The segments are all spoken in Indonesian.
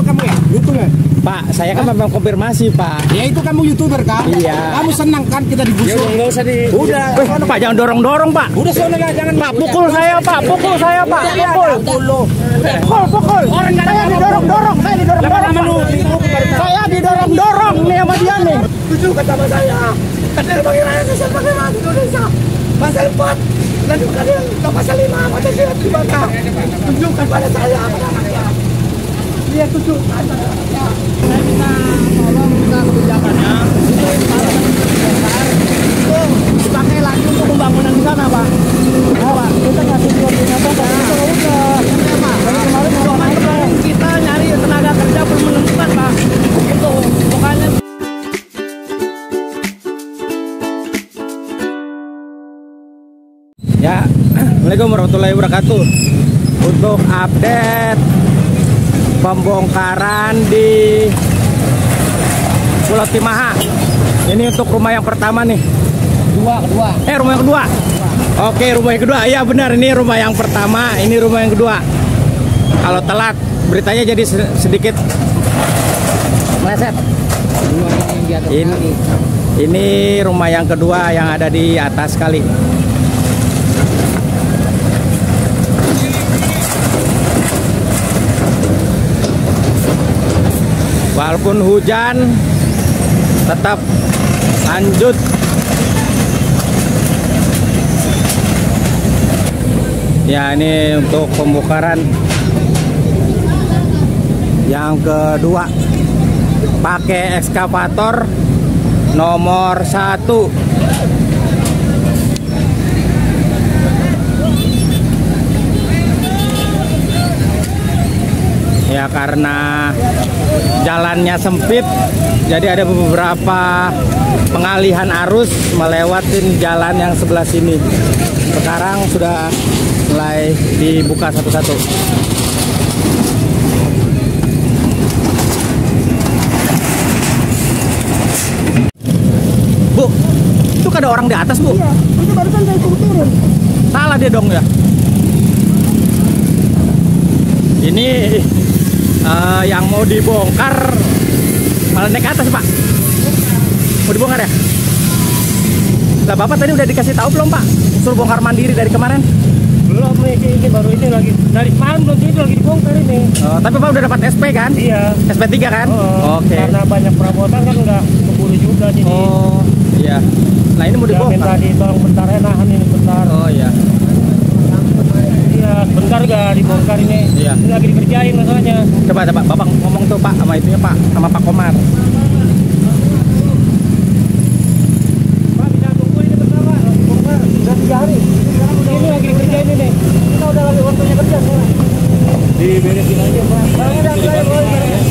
kamu ya? YouTuber? Pak, saya kan memang konfirmasi, Pak. Ya itu kamu YouTuber kan? Iya. Kamu senang kan kita digusur? Ya nggak usah di. Udah. Pak, jangan dorong-dorong, Pak. Udah soalnya lah, jangan. Pak, pukul saya, Pak. Pukul saya, Pak. Pukul. Pukul. Orang nggak Saya didorong-dorong. Saya didorong-dorong. Saya didorong-dorong nih sama dia nih. Tunjukkan sama saya. Kader bagi rakyat sebagaimana Indonesia. Pasal 4 dan juga pasal 5 Pancasila dibantah. Tunjukkan pada saya pada rakyat. Dia tunjukkan pada rakyat. Saya minta tolong minta kebijakannya. Dipakai lagi untuk pembangunan di sana, Pak. Ya, Pak. Kita ngasih koordinat apa? Udah. Kemarin kita nyari tenaga kerja belum menemukan, Pak. Itu pokoknya. Ya, Assalamualaikum warahmatullahi wabarakatuh. Untuk update pembongkaran di Pulau Timaha. Ini untuk rumah yang pertama nih. Kedua. Rumah yang kedua. Oke, rumah yang kedua. Iya benar, ini rumah yang pertama, ini rumah yang kedua. Kalau telat, beritanya jadi sedikit meleset. Ini rumah yang kedua yang ada di atas kali. Walaupun hujan, tetap lanjut. Ya, ini untuk pembongkaran yang kedua. Pakai ekskavator nomor 1. Ya, karena jalannya sempit, jadi ada beberapa pengalihan arus melewatin jalan yang sebelah sini. Sekarang sudah mulai dibuka satu-satu. Bu, itu ada orang di atas, Bu? Iya, itu barusan saya turun. Salah dia dong ya. Ini yang mau dibongkar malah naik ke atas, Pak. Mau dibongkar ya? Lah, Bapak tadi udah dikasih tahu belum, Pak? Suruh bongkar mandiri dari kemarin? Belum, ini baru ini lagi. Dari malam belum itu lagi dibongkar ini. Tapi Pak udah dapat SP kan? Iya. SP 3 kan? Oke. Karena banyak perabotan kan udah keburu juga jadi. Oh, iya. Nah, ini mau dibongkar. Minta ditolong bentar, nahan ini bentar. Oh, iya. Iya, bentar gak dibongkar ini. Iya. Ini lagi dikerjain masalahnya. Coba Bapak ngomong tuh, Pak, sama itunya, Pak, sama Pak Komar. Pak, bisa tunggu ini bentar, Pak. Bongkar. Udah 3 hari. Ini lagi dikerjain ini. Kita udah lagi waktunya kerja sekarang. Diberesin aja, Pak.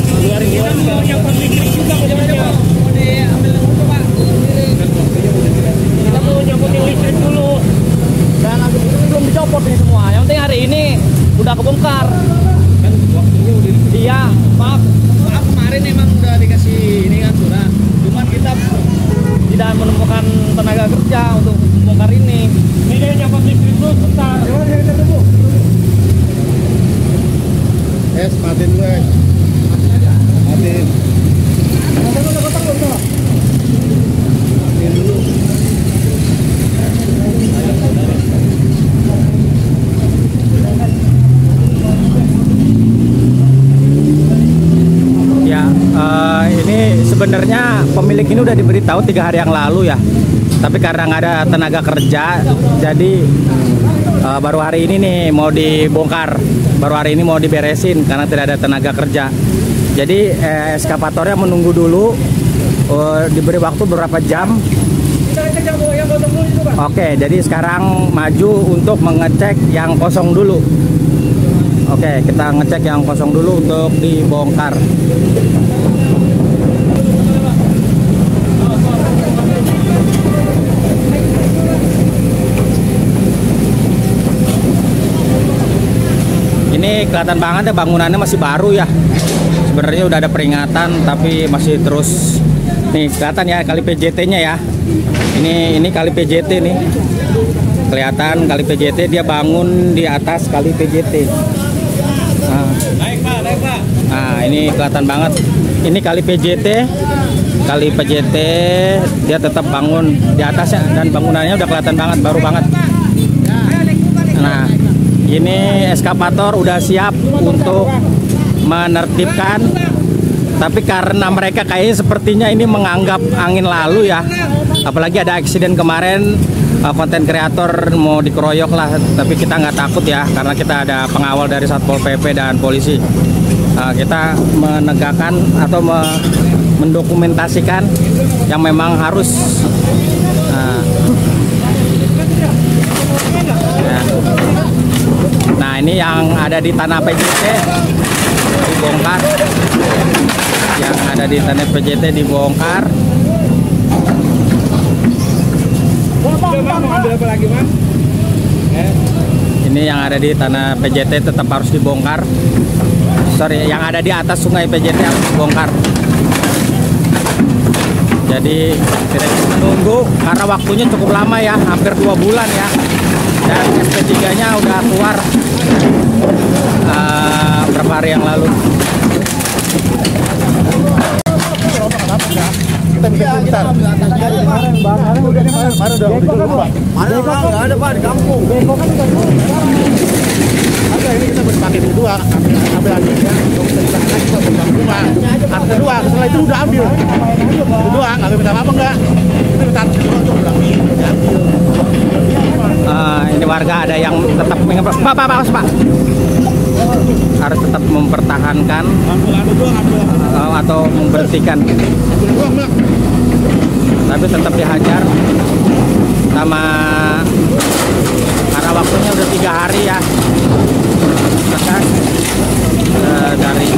Keluarin kita mau yang listrik juga masalahnya. Mau diambil dulu, Pak. Kita mau nyangkutin listrik dulu. Dan aku belum dicopot ini semua. Yang penting hari ini udah kebongkar. Kan waktunya udah. Iya, maaf kemarin emang udah dikasih ini kan surat. Cuman kita tidak menemukan tenaga kerja untuk membongkar ini. Ini dia nyangkut listrik dulu bentar. Matiin gue. Matiin. Matiin dulu. Ya, ini sebenarnya pemilik ini udah diberitahu 3 hari yang lalu ya. Tapi karena nggak ada tenaga kerja, jadi baru hari ini nih mau dibongkar. Baru hari ini mau diberesin karena tidak ada tenaga kerja. Jadi eskavatornya menunggu dulu, diberi waktu beberapa jam. Oke, jadi sekarang maju untuk mengecek yang kosong dulu. Oke, kita ngecek yang kosong dulu untuk dibongkar. Ini kelihatan banget ya bangunannya masih baru ya. Sebenarnya udah ada peringatan tapi masih terus. Nih kelihatan ya kali PJT-nya ya. Ini kali PJT nih. Kelihatan kali PJT, dia bangun di atas kali PJT. Nah, Naik Pak. nah ini kelihatan banget. Ini kali PJT, dia tetap bangun di atasnya dan bangunannya udah kelihatan banget, baru banget. Nah, ini eskavator udah siap untuk menertibkan, tapi karena mereka kayaknya sepertinya ini menganggap angin lalu ya. Apalagi ada eksiden kemarin, konten kreator mau dikeroyok lah, tapi kita nggak takut ya, karena kita ada pengawal dari Satpol PP dan polisi. Kita menegakkan atau mendokumentasikan yang memang harus. Nah, ini yang ada di tanah PJT dibongkar. Yang ada di tanah PJT dibongkar. Ini yang ada di tanah PJT tetap harus dibongkar. Sorry, yang ada di atas sungai PJT harus dibongkar. Jadi kita menunggu karena waktunya cukup lama ya, hampir 2 bulan ya. Dan SP3-nya udah keluar berapa hari yang lalu. Kita bikin sebentar. Mana nggak ada Pak di kampung. Ada ini kita pakai dua, ambil akhirnya rumah. Kedua, setelah itu udah ambil. Kedua, nggak minta apa enggak. Itu minta diambil. Ini warga ada yang tetap Pak. Harus tetap mempertahankan atau memberhentikan, tapi tetap dihajar sama karena waktunya udah 3 hari ya. Maka dari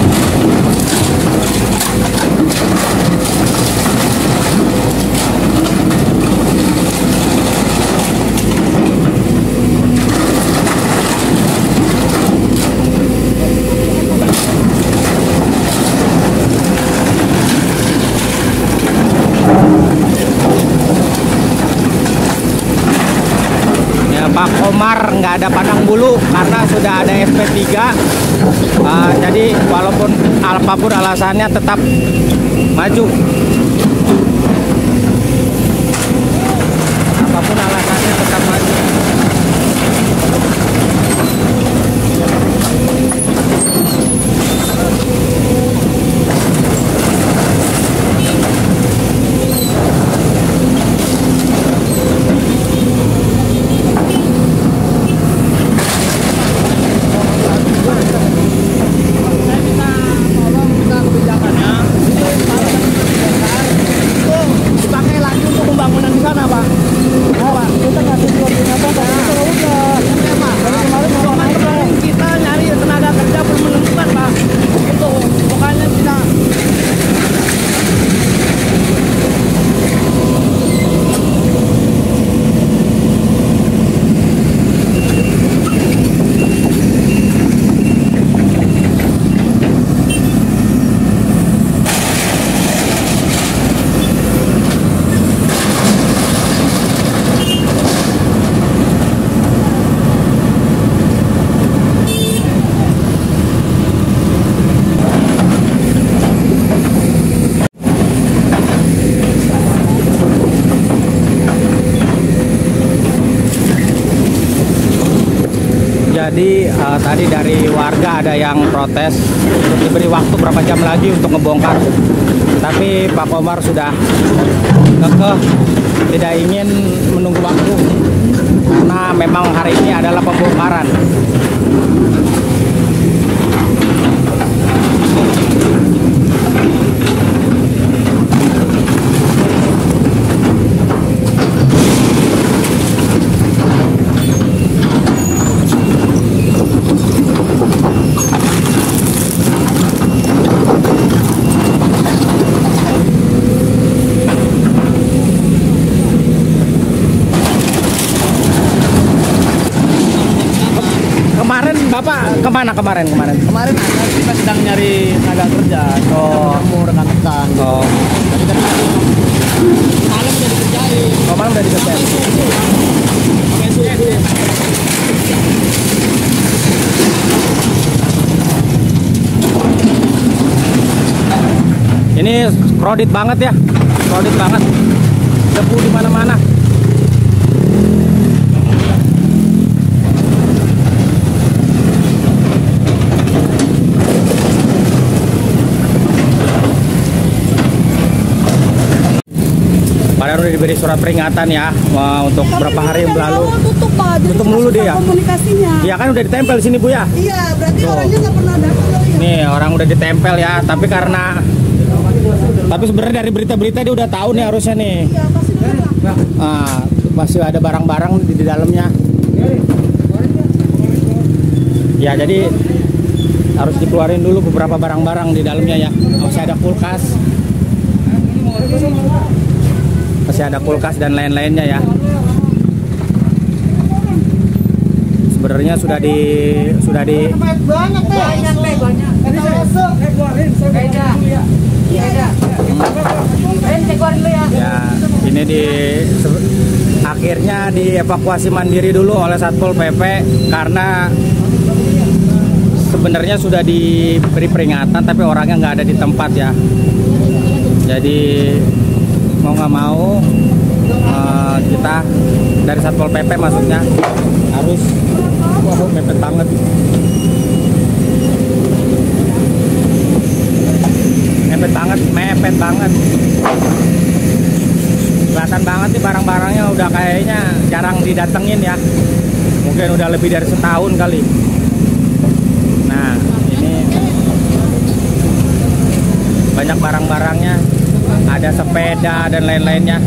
Pak Komar nggak ada pandang bulu karena sudah ada SP3. Jadi walaupun apapun alasannya tetap maju. Apapun alasannya tetap maju. Jadi tadi dari warga ada yang protes untuk diberi waktu berapa jam lagi untuk ngebongkar. Tapi Pak Komar sudah kekeh tidak ingin menunggu waktu karena memang hari ini adalah pembongkaran. Bapak kemana kemarin? Kemarin kita sedang nyari tenaga kerja. Ketemu rekan-rekan. Malam udah dikerjain. Malam udah dikerjain. Pakai suku. Ini crowded banget ya, crowded banget. Debu di mana-mana. Padahal udah diberi surat peringatan ya untuk beberapa hari yang lalu. Tutup Pak, jadi Tutup dulu dia ya. komunikasinya. Iya kan udah ditempel di sini Bu ya. Iya, berarti Tuh. orangnya nggak pernah datang kali ya. Nih orang udah ditempel ya, tapi sebenarnya dari berita-berita dia udah tahu nih harusnya nih. Iya, pasti udah. Masih ada barang-barang di dalamnya. Ya jadi harus dikeluarin dulu beberapa barang-barang di dalamnya ya. Masih ada kulkas. Masih ada kulkas dan lain-lainnya ya. Sebenarnya sudah di Banyak. ya ini akhirnya dievakuasi mandiri dulu oleh Satpol PP karena sebenarnya sudah diberi peringatan tapi orangnya nggak ada di tempat ya. Jadi mau nggak mau kita dari Satpol PP maksudnya harus mepet banget. Mepet banget. Kelihatan banget nih barang-barangnya udah kayaknya jarang didatengin ya. Mungkin udah lebih dari setahun kali. Nah, ini banyak barang-barangnya. Ada sepeda dan lain-lainnya.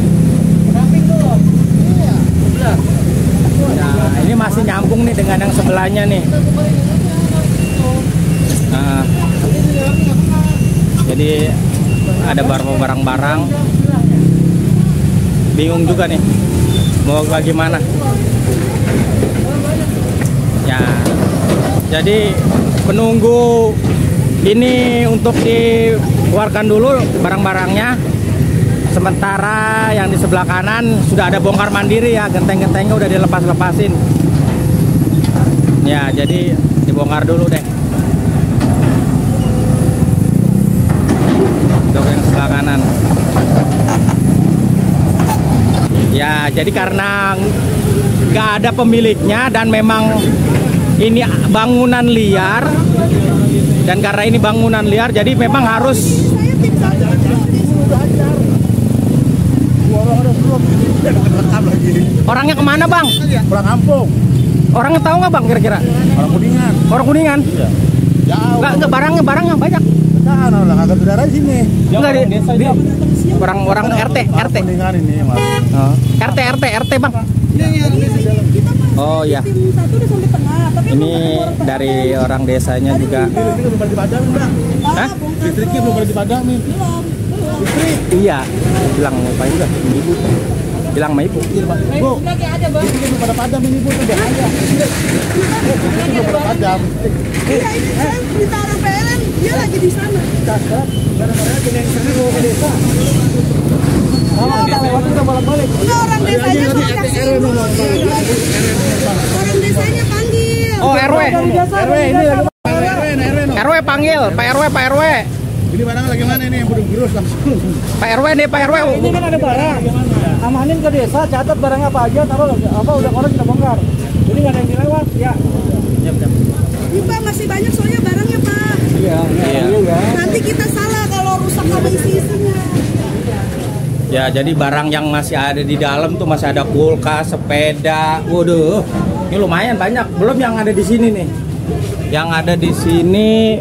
Nah, ini masih nyambung nih dengan yang sebelahnya nih. Nah, jadi ada barang-barang, bingung juga nih mau bagaimana ya. Jadi penunggu ini untuk dikeluarkan dulu barang-barangnya. Sementara yang di sebelah kanan sudah ada bongkar mandiri ya, genteng-gentengnya udah dilepas-lepasin ya, jadi dibongkar dulu deh untuk yang sebelah kanan ya. Jadi karena nggak ada pemiliknya dan memang ini bangunan liar, dan karena ini bangunan liar jadi memang harus orangnya kemana bang? Pulang kampung. Orangnya tahu nggak bang kira-kira? Orang Kuningan. Orang Kuningan? Iya. Jauh. Nggak barangnya banyak. Nah, lah kagak saudara sini. Enggak di orang RT. Kuningan ini, Mas. Oh. RT bang. Oh ya. Tim satu udah sampai tengah, tapi Ini dari orang desanya juga. Listriknya belum pada dipadamin, Bang. Hah? Listriknya belum pada dipadamin. Iya. Bilang apa juga? Ibu. Bilang sama ibu. Bu, listriknya belum pada padam ini, Bu, tuh bahaya. Listriknya belum pada padam. Iya, ini saya minta orang PLN, dia lagi di sana. Gara-gara kena yang sering mau ke desa. Lewat udah balik-balik. Enggak, orang desanya soalnya kasih. Orang desanya panggil. Oh RW. RW ini lagi RW panggil. Pak RW. Ini barang lagi mana ini yang burung-burus langsung. Pak RW nih, Pak RW. Ini kan ada barang, amanin ke desa, catat barangnya apa aja, taruh apa udah koran kita bongkar. Jadi nggak ada yang dilewat, ya. Ini Pak masih banyak soalnya barangnya Pak. Iya. Nanti kita salah kalau rusak sama isi-isinya. Ya, jadi barang yang masih ada di dalam tuh masih ada kulkas, sepeda. Waduh, ini lumayan banyak. Belum yang ada di sini nih. Yang ada di sini.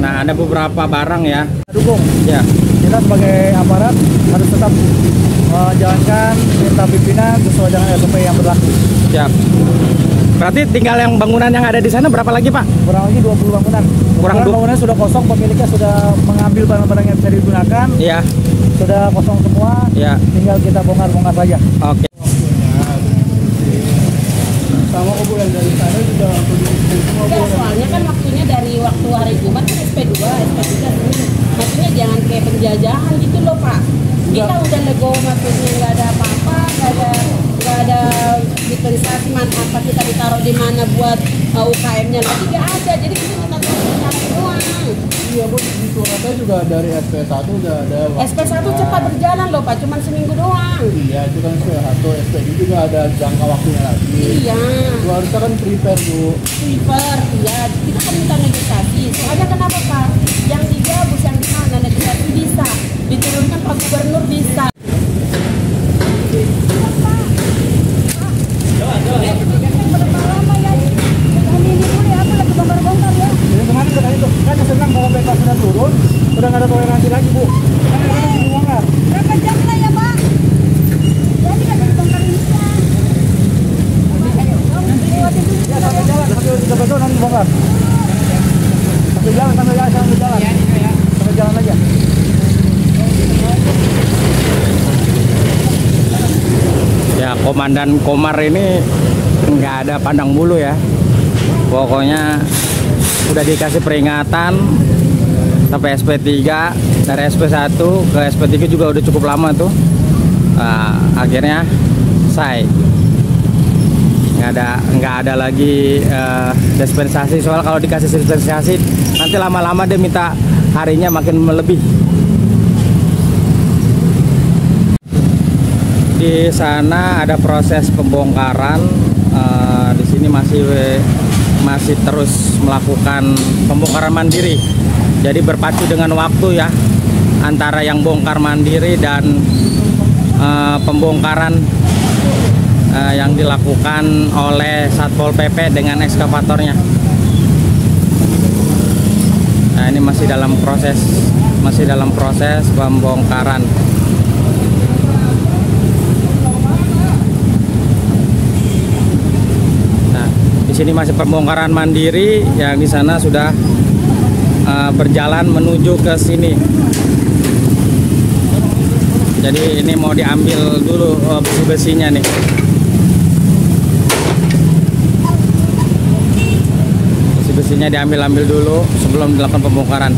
Nah, ada beberapa barang ya. Dukung. Ya. Kita sebagai aparat harus tetap menjalankan perintah pimpinan sesuai dengan SOP yang berlaku. Siap. Berarti tinggal yang bangunan yang ada di sana berapa lagi, Pak? Kurang lagi 20 bangunan. Kurang Bangunan sudah kosong, pemiliknya sudah mengambil barang-barang yang bisa digunakan. Iya. Sudah kosong semua. Iya. Tinggal kita bongkar-bongkar saja. Oke. Sama kuburan dari sana juga Enggak, soalnya kan waktunya dari waktu hari Jumat kan SP2 ini. Maksudnya jangan kayak penjajahan gitu loh Pak. Kita udah lego, maksudnya nggak ada apa-apa, nggak ada gitu dispensasi mana apa kita ditaruh di mana buat UKM-nya lagi nggak ada. Jadi kita minta dispensasi doang. Iya Bu, di Suratnya juga dari SP1 udah ada SP1 cepat berjalan loh Pak, cuma seminggu doang. Iya, itu kan SP1, SP2 juga ada jangka waktunya lagi. Iya. Lu harusnya kan prepare Bu. Sweeper, iya. Kita kan minta negosiasi. Soalnya kenapa Pak? Yang di Gabus, yang di mana negosiasi bisa. Diturunkan Pak Gubernur bisa. Jadi kemarin udah itu, kan senang bahwa bebas sudah turun, udah nggak ada toleransi lagi Bu. Kan ada di bongkar. Berapa jam lah ya Pak? Jadi kan dibongkar ini kan. Ya sampai jalan, sampai 3 betul nanti bongkar. Sampai jalan, sampai jalan, sampai jalan. Sampai jalan aja. Ya, Komandan Komar ini nggak ada pandang bulu ya. Pokoknya udah dikasih peringatan sampai SP3, dari SP1 ke SP3 juga udah cukup lama tuh. Akhirnya say nggak ada lagi dispensasi. Soal kalau dikasih dispensasi nanti lama-lama dia minta harinya makin melebih. Di sana ada proses pembongkaran, di sini masih terus melakukan pembongkaran mandiri. Jadi berpacu dengan waktu ya, antara yang bongkar mandiri dan pembongkaran yang dilakukan oleh Satpol PP dengan ekskavatornya. Nah, ini masih dalam proses pembongkaran. Di sini masih pembongkaran mandiri, yang di sana sudah berjalan menuju ke sini. Jadi ini mau diambil dulu besi-besinya nih. Besi-besinya diambil dulu sebelum dilakukan pembongkaran.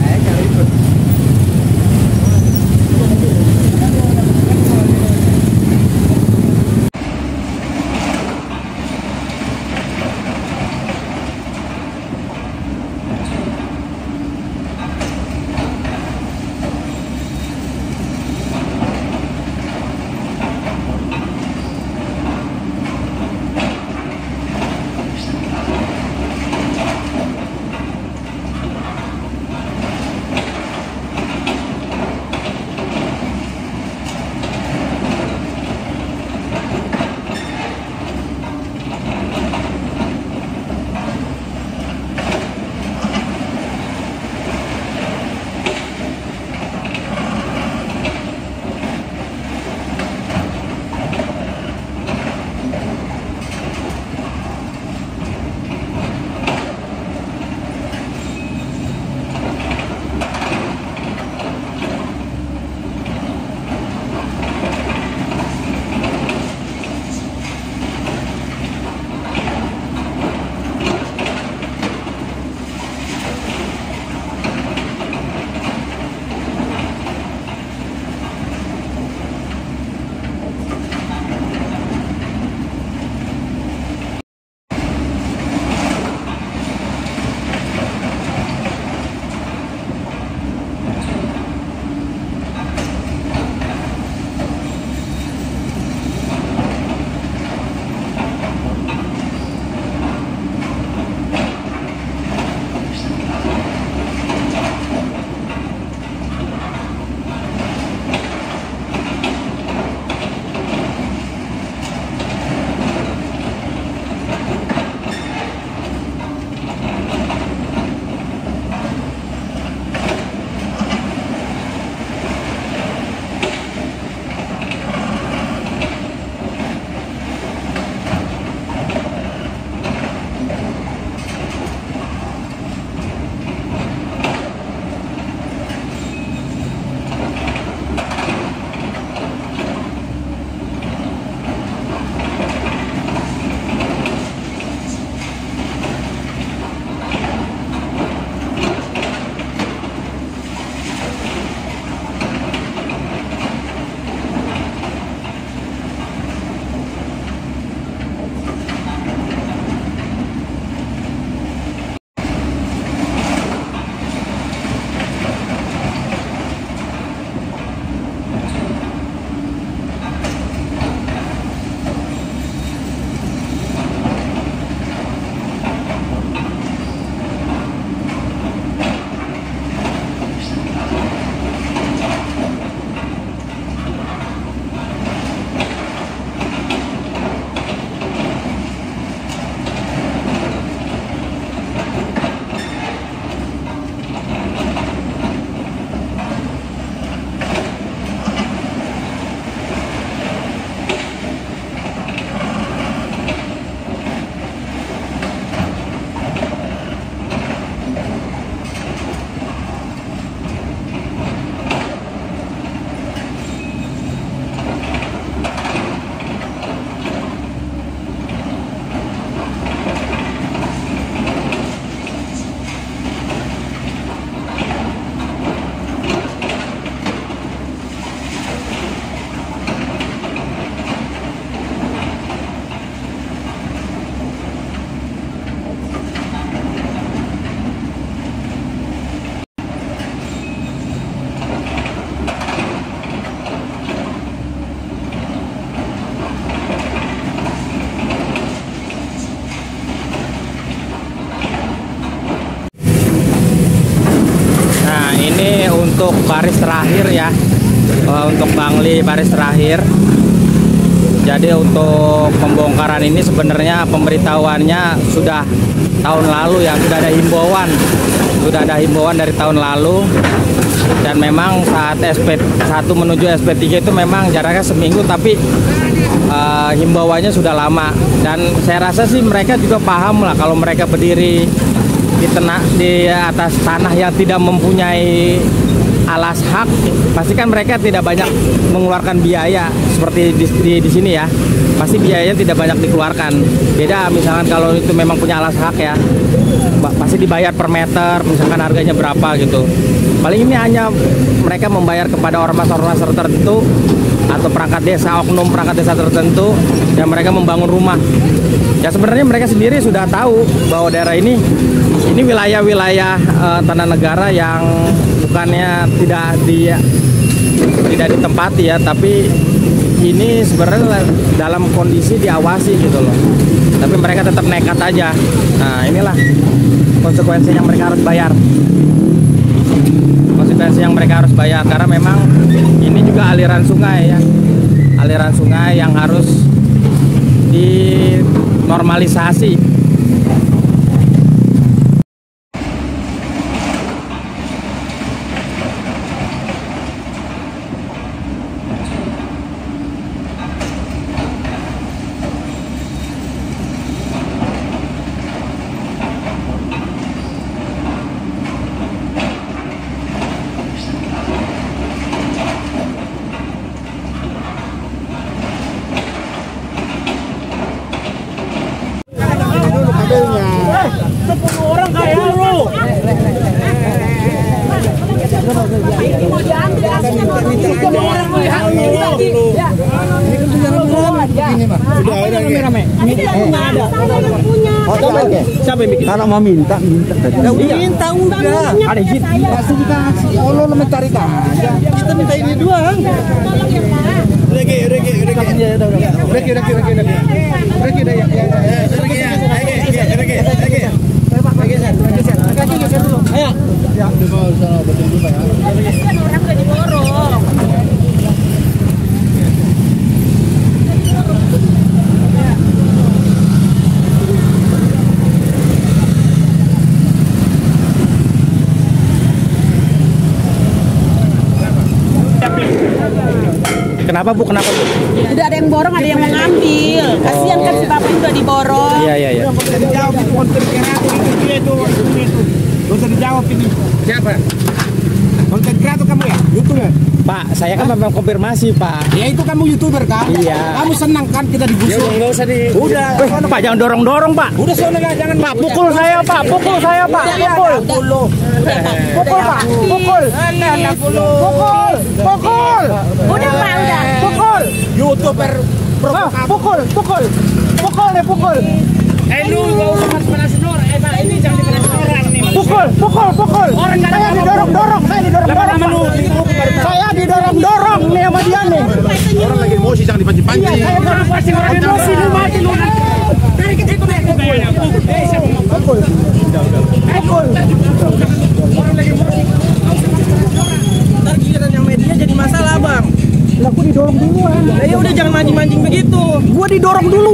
baris terakhir ya, untuk Bangli baris terakhir. Jadi untuk pembongkaran ini sebenarnya pemberitahuannya sudah tahun lalu ya, sudah ada himbauan dari tahun lalu. Dan memang saat SP1 menuju SP3 itu memang jaraknya seminggu, tapi himbauannya sudah lama. Dan saya rasa sih mereka juga paham lah kalau mereka berdiri di atas tanah yang tidak mempunyai alas hak, pasti kan mereka tidak banyak mengeluarkan biaya seperti di sini ya. Pasti biayanya tidak banyak dikeluarkan. Beda misalkan kalau itu memang punya alas hak ya, pasti dibayar per meter, misalkan harganya berapa gitu. Paling ini hanya mereka membayar kepada ormas-ormas tertentu atau perangkat desa, oknum perangkat desa tertentu, dan mereka membangun rumah. Ya sebenarnya mereka sendiri sudah tahu bahwa daerah ini wilayah-wilayah tanah negara yang bukannya tidak ditempati ya, tapi ini sebenarnya dalam kondisi diawasi gitu loh. Tapi mereka tetap nekat aja. Nah inilah konsekuensi yang mereka harus bayar. Konsekuensi yang mereka harus bayar karena memang ini juga aliran sungai ya, aliran sungai yang harus dinormalisasi. Siapa yang bikin? Kalau mau minta tadi. Minta udah. Ada izin. Pasti dikasih. Allah mencari aja. Kita minta ini doang. Regi. Ayo. Ya, udah betul juga ya. Kan orang gak diborong. Kenapa Bu? Kenapa Bu? Tidak ada yang borong, ada yang mengambil. Kasihan kan si bapak udah diborong. Iya. Bisa dijawab itu konten kreator itu. Bisa dijawab ini. Siapa? Konten kreator kamu ya? YouTuber? Pak, saya kan memang konfirmasi Pak. Ya itu kamu YouTuber kan? Iya. Kamu senang kan kita digusur? Ya nggak usah di. Udah. Pak jangan dorong Pak. Udah soalnya jangan Pak pukul saya Pak. Pukul. Pukul Pak. Pukul. Udah Pak, udah. Pukul. YouTuber provokator. Pukul. Lu gak usah panas-panasin orang. Pak, ini jangan dipanasin orang nih. Pukul. Saya didorong. Saya didorong nih sama dia nih. Orang lagi emosi jangan dipancing-pancing. Saya orang pasti orang emosi nih mati lu. Tarik itu Pukul. Orang lagi emosi. Ntar giliran yang media jadi masalah bang. Lah aku didorong duluan. Ya udah jangan mancing-mancing begitu. Gua didorong dulu.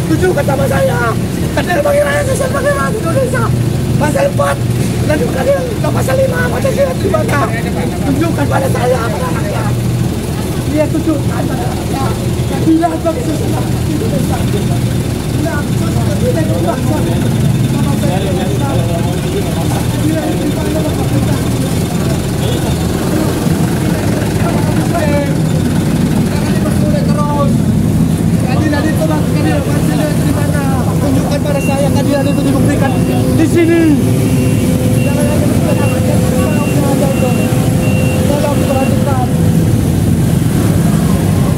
Tunjukkan sama saya. Kader bagi rakyat sebagai rakyat Indonesia. Pasal 4 dan kader pasal 5 Pancasila di mana? Tunjukkan pada saya pada rakyat. Dia tunjukkan pada rakyat. Bila bangsa Indonesia. Tunjukkan pada saya keadilan itu dibuktikan di sini.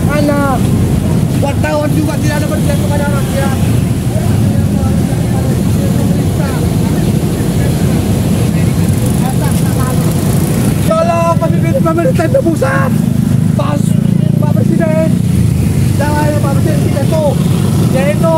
Mana wartawan juga tidak ada berpihak kepada rakyat. pusat, Pak Presiden, jangan Pak Presiden kita tuh, yaitu